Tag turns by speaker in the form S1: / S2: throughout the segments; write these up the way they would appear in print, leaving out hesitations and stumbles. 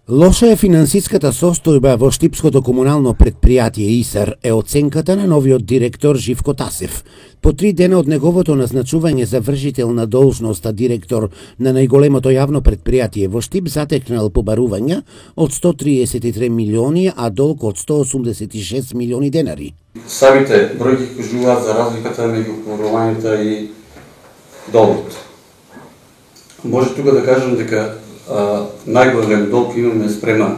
S1: Лоша е финансиската состојба во Штипското комунално предпријатие ИСАР е оценката на новиот директор Живко Тасев. По 3 дена од неговото назначување за вршител на должноста директор на најголемото јавно предпријатие во Штип затекнал побарувања од 133 милиони, а долг од 186 милиони денари.
S2: Самите бројки кажуваат за разликата меѓу побарувањата и долгот. Може тука да кажем дека најголем долг имаме спрема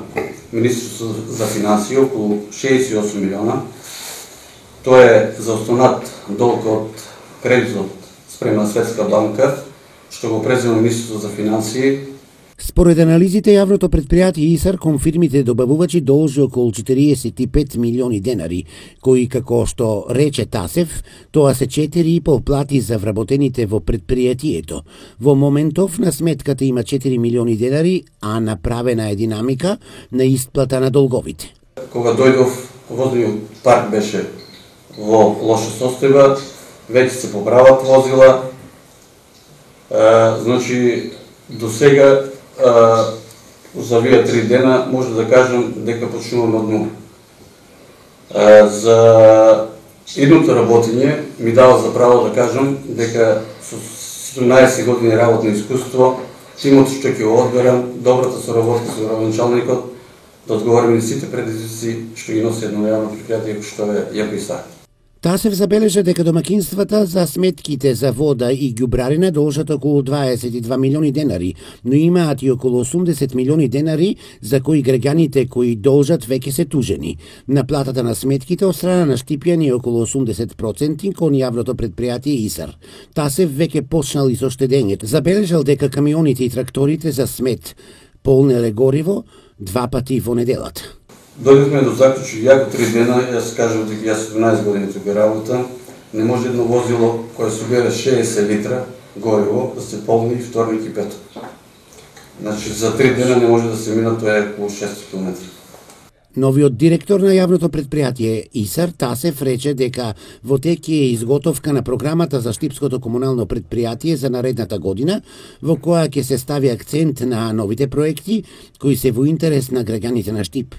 S2: Министерството за финансии, околу 68 милиона. Тоа е за останат долг од кредитот спрема Светска банка, што го презема Министерството за финансии.
S1: Според анализите, јавното предпријатие ИСАР кон фирмите добавувачи должи околу 45 милиони денари, кои, како што рече Тасев, тоа се 4,5 плати за вработените во предпријатието. Во моментов на сметката има 4 милиони денари, а направена е динамика на исплата на долговите.
S2: Кога дојдов, возниот парк беше во лоша состојба, веќе се поправат возила, значи до сега за овие 3 дена може да кажем дека почнуваме од нула. За идното работење ми дава за право да кажем дека со 17 години работно искуство, тимот што ќе го одберам, добрата соработка со градоначалникот, да одговориме на сите предизвици што ги носи едно јавно предпријатие што е ЈПИСАР.
S1: Тасев забележа дека домакинствата за сметките за вода и ѓубрарина должат околу 22 милиони денари, но имаат и околу 80 милиони денари за кои граѓаните кои должат веќе се тужени. Наплатата на сметките од страна на Штипјани е околу 80% кон јавното предпријатие ИСАР. Тасев веќе почнал и со штедењето. Забележал дека камионите и тракторите за смет полнеле гориво 2 пати во неделата.
S2: Дојдовме до заклучок, јако 3 дена, јас кажам дека јас 17 години тука работа, не може едно возило кое собира 60 литра гориво да се полни вторник и петок. Значи за 3 дена не може да се мина, тоа е околу 600 км.
S1: Новиот директор на јавното предпријатие ИСАР Тасев рече дека во тек е изготовка на програмата за Штипското комунално предпријатие за наредната година, во која ќе се стави акцент на новите проекти кои се во интерес на граѓаните на Штип.